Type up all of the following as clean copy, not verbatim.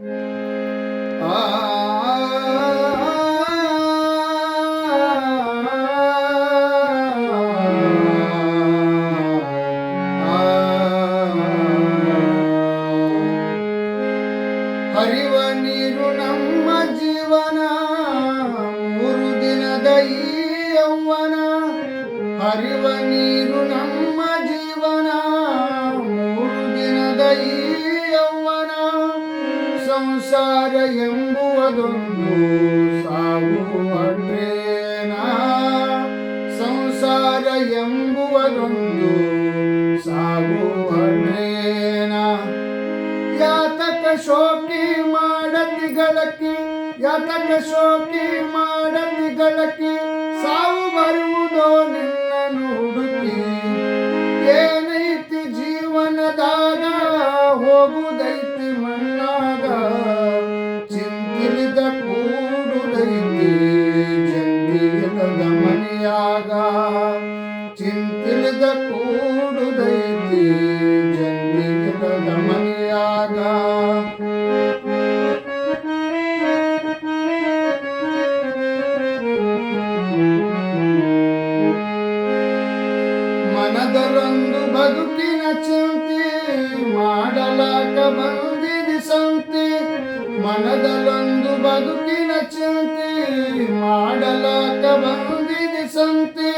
ಹರಿವ ನೀರು ನಮ್ಮ ಜೀವನ, ಮೂರು ದಿನದ ಈ ಯೌವನ. ಹರಿವ ನೀರು ನಮ್ಮ ಜೀವನ, ಮೂರು ದಿನದ ಈ ಯೌವನ. ಸಂಸಾರ ಎಂಬುವುದೊಂದು ಸಾಗುವ ಟ್ರೇನ, ಸಂಸಾರ ಎಂಬುವುದೊಂದು ಸಾಗುವ ಟ್ರೇನ. ಯಾತಕ ಶೋಕಿ ಮಾಡತಿ ಗಳಕಿ, ಯಾತಕ ಶೋಕಿ ಮಾಡತಿ ಗಳಕಿ, ಸಾವು ಬರುವುದೋ ನಿನ್ನನ್ನು ಹುಡುಕಿ. ಏನೈತಿ ಜೀವನದಾಗ, ಹೋಗುದೈತಿ ಮಣ್ಣಾಗ, ಚಿಂತಿಲಿದ ಕೂಡುದೈತಿ ಜಂಗಿಲದ ಮನೆಯಾಗ. ಚಿಂತಿಲಿದ ಕೂಡುದೈತಿ ಜಂಗಿಲದ ಮನೆಯಾಗ. ಮನದಲ್ಲೊಂದು ಬದುಕಿನ ಚಿಂತೆ, ಮಾಡಲಾಕ ಬಂದಿದೆ ಸಂತೆ. ಮನದಲ್ಲೊಂದು ಬದುಕಿನ ಚಿಂತೆ, ಮಾಡಲಾಕ ಬಂದಿದೆ ಸಂತೆ.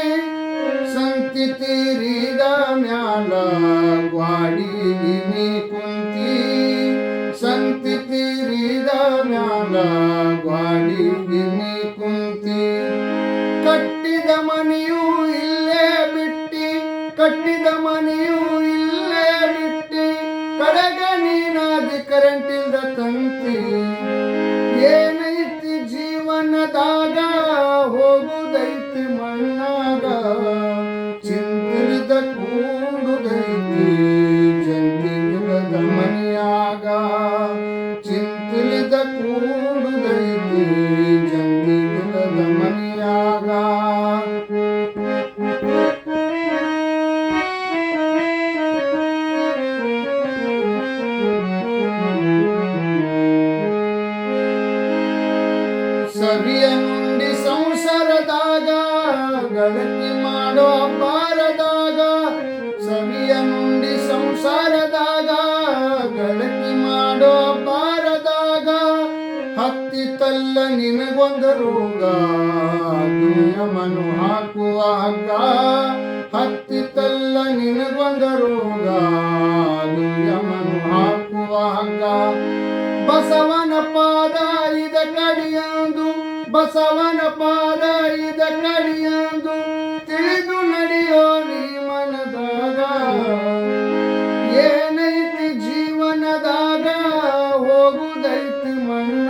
ಸಂತಿ ತೀರಿದ ಮ್ಯಾಲ ಗ್ವಾಡಿಗೆ ನೀ ಕುಂತಿ, ಸಂತಿ ತೀರಿದ ಮ್ಯಾಲ ಗ್ವಾಡಿಗೆ ನೀ ಕುಂತಿ. ಕಟ್ಟಿದ ಮನೆಯೂ ಇಲ್ಲೇ ಬಿಟ್ಟಿ, ಕಟ್ಟಿದ ಮನೆಯೂ ಇಲ್ಲೇ ಬಿಟ್ಟಿ, ಕಡೆಗ ನೀನಾದಿ ಕರೆಂಟ್ ಇಲ್ದ ತಂತಿ. ಏನೈತಿ ಜೀವನದಾಗ, ಹೋಗುದೈತಿ ಮಣ್ಣಾಗ, ಚಿಂತಿಲಿದ ಕೂಡುದೈತಿ ಜಂಗಿಲದ ಮನೆಯಾಗ. ಚಿಂತಿಲಿದ ಕೂಡುದೈತಿ ಜಂಗಿಲದ ಮನೆಯಾಗ. ಸವಿಯ ನುಂಡಿ ಸಂಸಾರದಾಗ, ಗಳತಿ ಮಾಡೋ ಅಪಾರದಾಗ. ಸವಿಯ ನುಂಡಿ ಸಂಸಾರದಾಗ, ಗಳತಿ ಮಾಡೋ ಅಪಾರದಾಗ. ಹತ್ತಿತಲ್ಲ ನಿನಗೊಂದು ರೋಗ, ದುಯಮನು ಹಾಕುವ ಹಗ್ಗ. ಹತ್ತಿತಲ್ಲ ನಿನಗೊಂದು ರೋಗ, ದುಯಮನು ಹಾಕುವ ಹಗ್ಗ. ಬಸವನ ಪಾದ ಇದ ಕಡಿಯಂದು, ಬಸವನ ಪಾದ ಇದ ಕಡಿಯಂದು, ತಿಳಿದು ನಡೆಯೋ ನೀ ಮನದಾಗ. ಏನೈತಿ ಜೀವನದಾಗ, ಹೋಗುದೈತಿ ಮಣ್ಣ